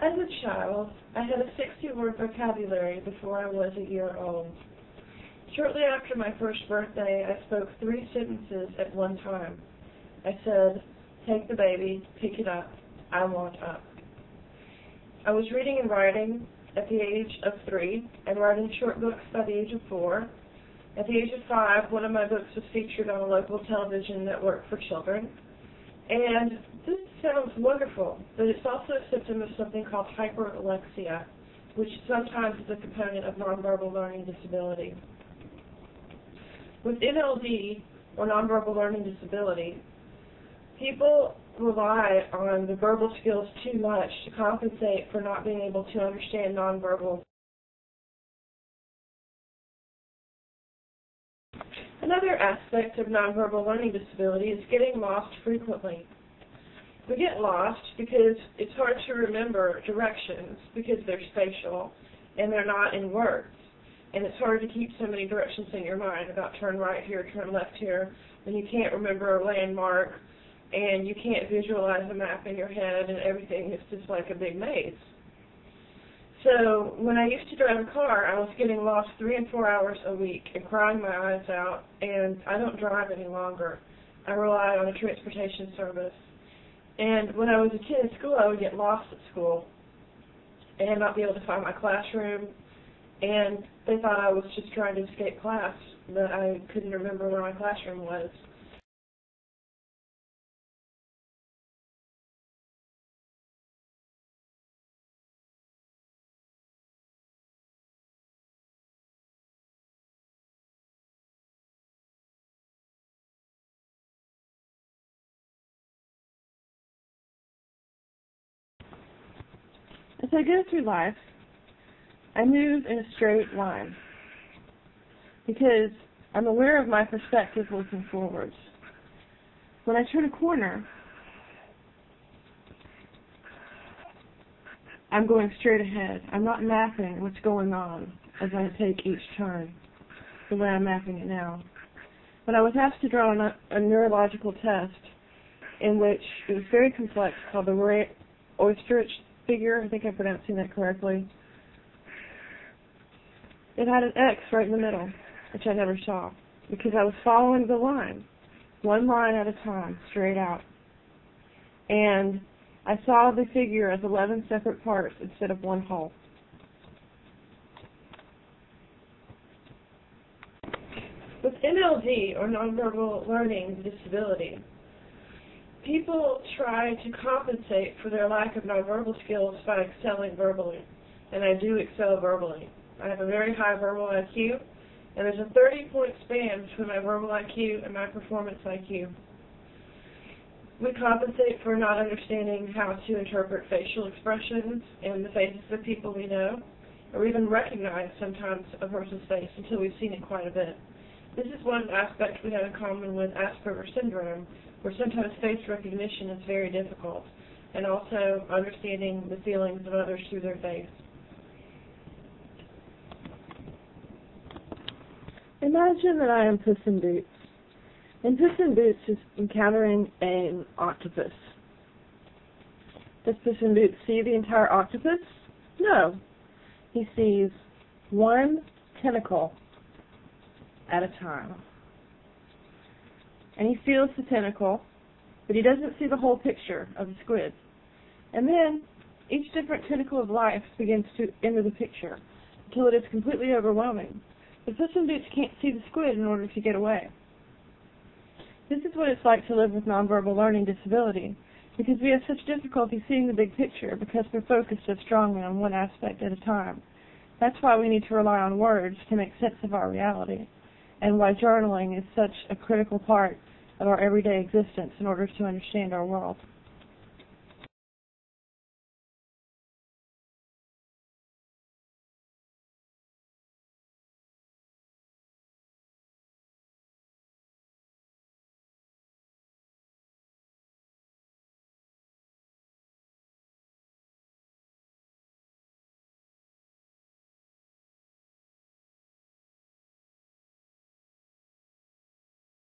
As a child, I had a 60-word vocabulary before I was a year old. Shortly after my first birthday, I spoke 3 sentences at one time. I said, "Take the baby, pick it up, I want up." I was reading and writing at the age of 3 and writing short books by the age of 4. At the age of 5, one of my books was featured on a local television network for children. And this sounds wonderful, but it's also a symptom of something called hyperalexia, which sometimes is a component of nonverbal learning disability. With NLD, or nonverbal learning disability, people rely on the verbal skills too much to compensate for not being able to understand nonverbal. Another aspect of nonverbal learning disability is getting lost frequently. We get lost because it's hard to remember directions because they're spatial and they're not in words. And it's hard to keep so many directions in your mind about turn right here, turn left here, and you can't remember a landmark, and you can't visualize a map in your head, and everything is just like a big maze. So when I used to drive a car, I was getting lost 3 and 4 hours a week and crying my eyes out, and I don't drive any longer. I rely on a transportation service. And when I was a kid in school, I would get lost at school and not be able to find my classroom, and they thought I was just trying to escape class, but I couldn't remember where my classroom was. As I go through life, I move in a straight line because I'm aware of my perspective looking forwards. When I turn a corner, I'm going straight ahead. I'm not mapping what's going on as I take each turn, the way I'm mapping it now. When I was asked to draw a neurological test in which it was very complex, called the Oesterreich figure, I think I'm pronouncing that correctly, it had an X right in the middle, which I never saw, because I was following the line, one line at a time, straight out. And I saw the figure as 11 separate parts instead of one whole. With NLD, or nonverbal learning disability, people try to compensate for their lack of nonverbal skills by excelling verbally, and I do excel verbally. I have a very high verbal IQ, and there's a 30-point span between my verbal IQ and my performance IQ. We compensate for not understanding how to interpret facial expressions in the faces of people we know, or even recognize sometimes a person's face until we've seen it quite a bit. This is one aspect we have in common with Asperger's syndrome, where sometimes face recognition is very difficult, and also understanding the feelings of others through their face. Imagine that I am Puss in Boots, and Puss in Boots is encountering an octopus. Does Puss in Boots see the entire octopus? No. He sees one tentacle at a time. And he feels the tentacle, but he doesn't see the whole picture of the squid. And then each different tentacle of life begins to enter the picture until it is completely overwhelming. But Puss in Boots can't see the squid in order to get away. This is what it's like to live with nonverbal learning disability, because we have such difficulty seeing the big picture because we're focused so strongly on one aspect at a time. That's why we need to rely on words to make sense of our reality, and why journaling is such a critical part of our everyday existence in order to understand our world.